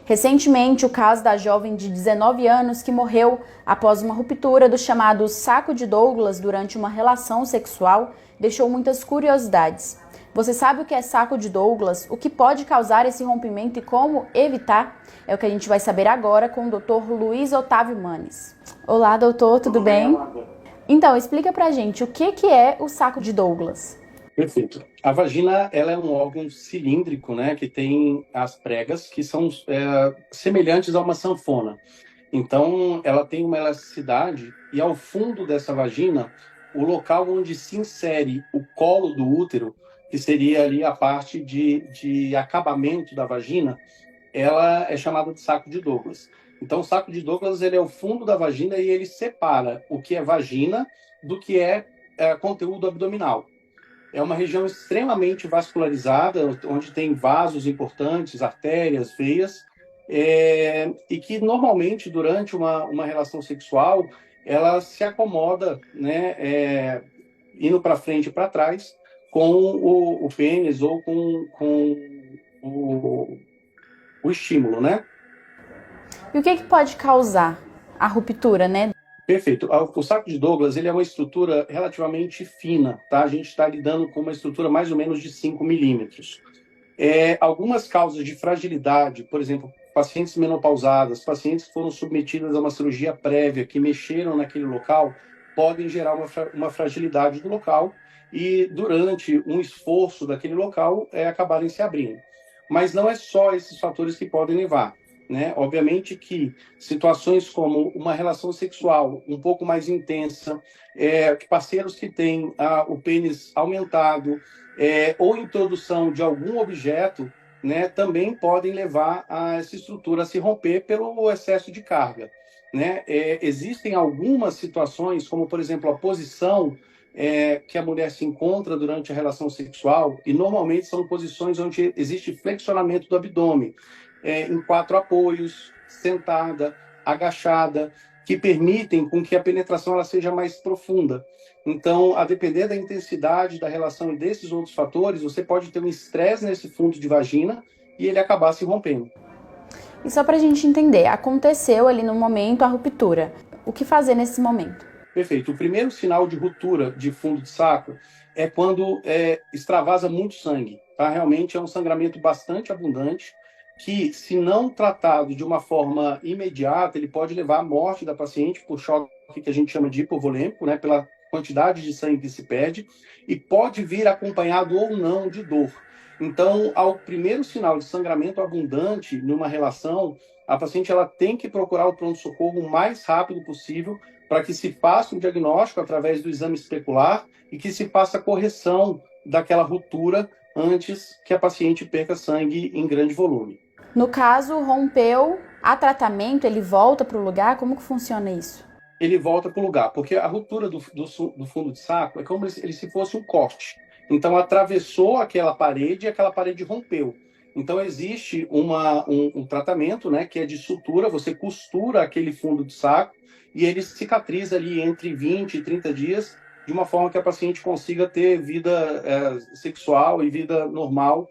Recentemente, o caso da jovem de 19 anos que morreu após uma ruptura do chamado saco de Douglas durante uma relação sexual deixou muitas curiosidades. Você sabe o que é saco de Douglas, o que pode causar esse rompimento e como evitar? É o que a gente vai saber agora com o Dr. Luiz Otávio Manes. Olá, doutor, tudo bem? Então, explica pra gente o que é o saco de Douglas. Perfeito. A vagina, ela é um órgão cilíndrico, né, que tem as pregas que são semelhantes a uma sanfona. Então, ela tem uma elasticidade e ao fundo dessa vagina, o local onde se insere o colo do útero, que seria ali a parte de acabamento da vagina, ela é chamada de saco de Douglas. Então, o saco de Douglas, ele é o fundo da vagina e ele separa o que é vagina do que é conteúdo abdominal. É uma região extremamente vascularizada, onde tem vasos importantes, artérias, veias, e que normalmente durante uma relação sexual ela se acomoda, né, indo para frente e para trás com o pênis ou com o, o estímulo, né? E o que pode causar a ruptura, né? Perfeito. O saco de Douglas, ele é uma estrutura relativamente fina, tá? A gente está lidando com uma estrutura mais ou menos de 5 milímetros. Algumas causas de fragilidade, por exemplo, pacientes menopausadas, pacientes que foram submetidas a uma cirurgia prévia, que mexeram naquele local, podem gerar uma fragilidade do local e, durante um esforço daquele local, acabarem se abrindo. Mas não é só esses fatores que podem levar, né? Obviamente que situações como uma relação sexual um pouco mais intensa, parceiros que têm o pênis aumentado, ou introdução de algum objeto, né, também podem levar a essa estrutura a se romper pelo excesso de carga, né? Existem algumas situações, como por exemplo a posição que a mulher se encontra durante a relação sexual, e normalmente são posições onde existe flexionamento do abdômen, em 4 apoios, sentada, agachada, que permitem com que a penetração ela seja mais profunda. Então, a depender da intensidade da relação e desses outros fatores, você pode ter um estresse nesse fundo de vagina e ele acabar se rompendo. E só pra gente entender, aconteceu ali no momento a ruptura. O que fazer nesse momento? Perfeito. O primeiro sinal de ruptura de fundo de saco é quando extravasa muito sangue. Tá? Realmente é um sangramento bastante abundante que, se não tratado de uma forma imediata, ele pode levar à morte da paciente por choque que a gente chama de hipovolêmico, né? Pela quantidade de sangue que se perde, e pode vir acompanhado ou não de dor. Então, ao primeiro sinal de sangramento abundante numa relação, a paciente ela tem que procurar o pronto-socorro o mais rápido possível para que se faça um diagnóstico através do exame especular e que se faça a correção daquela ruptura antes que a paciente perca sangue em grande volume. No caso, rompeu, há tratamento, ele volta para o lugar? Como que funciona isso? Ele volta para o lugar, porque a ruptura do fundo de saco é como se fosse um corte. Então, atravessou aquela parede e aquela parede rompeu. Então, existe um tratamento, né, que é de sutura, você costura aquele fundo de saco e ele cicatriza ali entre 20 e 30 dias, de uma forma que a paciente consiga ter vida sexual e vida normal